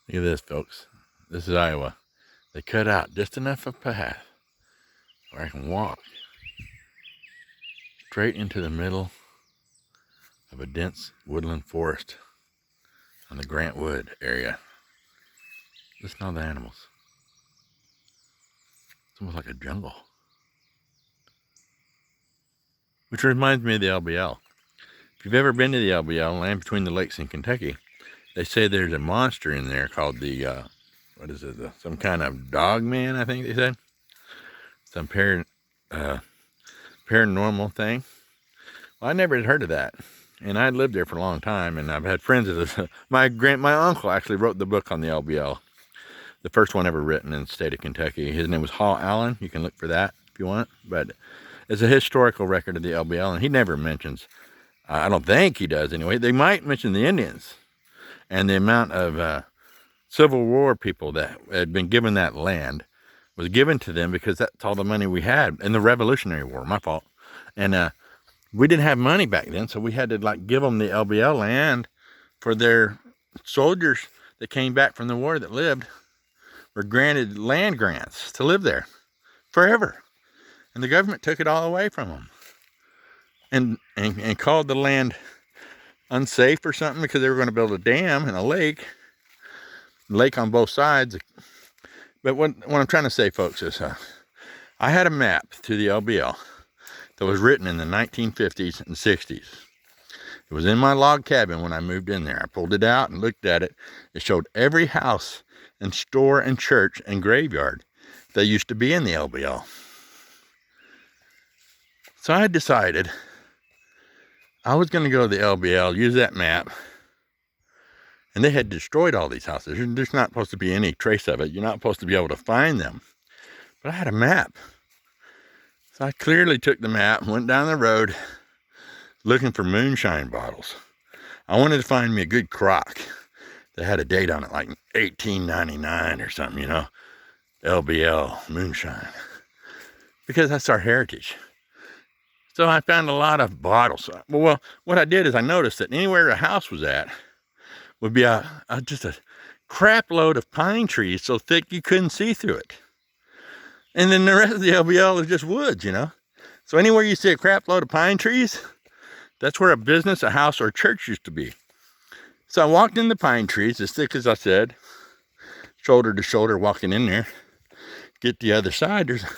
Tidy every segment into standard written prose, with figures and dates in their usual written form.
Look at this, folks. This is Iowa. They cut out just enough of a path where I can walk straight into the middle of a dense woodland forest on the Grant Wood area. Listen to all the animals. It's almost like a jungle. Which reminds me of the L.B.L. If you've ever been to the L.B.L., land between the lakes in Kentucky, they say there's a monster in there called the, what is it, some kind of dogman, I think they said. Some paranormal thing. Well, I never had heard of that. And I'd lived there for a long time, and I've had friends of this. My uncle actually wrote the book on the L.B.L. The first one ever written in the state of Kentucky. His name was Hall Allen. You can look for that if you want. But it's a historical record of the L.B.L., and he never mentions, I don't think he does anyway. They might mention the Indians and the amount of Civil War people that had been given that land was given to them because that's all the money we had in the Revolutionary War. My fault. And we didn't have money back then, so we had to like give them the L.B.L. land for their soldiers that came back from the war that lived were granted land grants to live there forever. And the government took it all away from them and called the land unsafe or something because they were going to build a dam and a lake on both sides. But what I'm trying to say, folks, is I had a map to the L.B.L. that was written in the 1950s and 60s. It was in my log cabin when I moved in there. I pulled it out and looked at it. It showed every house and store and church and graveyard that used to be in the L.B.L. So I decided I was going to go to the L.B.L., use that map, and they had destroyed all these houses. There's not supposed to be any trace of it. You're not supposed to be able to find them. But I had a map. So I clearly took the map and went down the road looking for moonshine bottles. I wanted to find me a good crock that had a date on it, like 1899 or something, you know, L.B.L. moonshine, because that's our heritage. So I found a lot of bottles. Well, what I did is I noticed that anywhere a house was at would be just a crap load of pine trees so thick you couldn't see through it. And then the rest of the L.B.L. is just woods, you know. So anywhere you see a crap load of pine trees, that's where a business, a house, or a church used to be. So I walked in the pine trees, as thick as I said, shoulder to shoulder, walking in there. Get the other side, there's a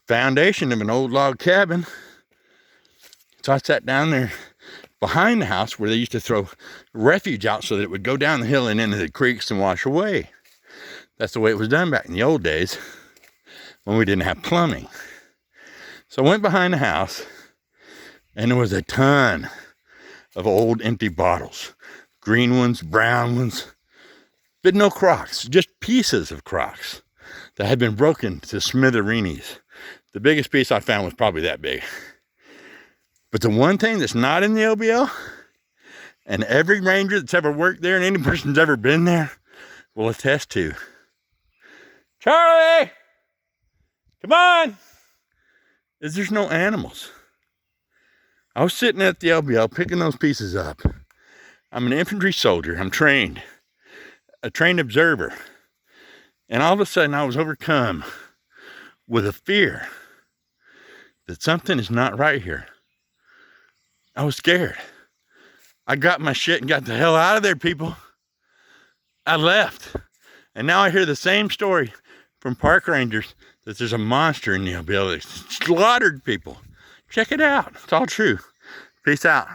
foundation of an old log cabin. So I sat down there behind the house where they used to throw refuge out so that it would go down the hill and into the creeks and wash away. That's the way it was done back in the old days when we didn't have plumbing. So I went behind the house, and there was a ton of old empty bottles. Green ones, brown ones, but no crocks, just pieces of crocks that had been broken to smithereens. The biggest piece I found was probably that big. But the one thing that's not in the L.B.L., and every ranger that's ever worked there and any person that's ever been there will attest to, Charlie, come on, is there's no animals. I was sitting at the L.B.L. picking those pieces up. I'm an infantry soldier. I'm trained, a trained observer. And all of a sudden I was overcome with a fear that something is not right here. I was scared. I got my shit and got the hell out of there, people. I left. And now I hear the same story from park rangers that there's a monster in the L.B.L. that slaughtered people. Check it out. It's all true. Peace out.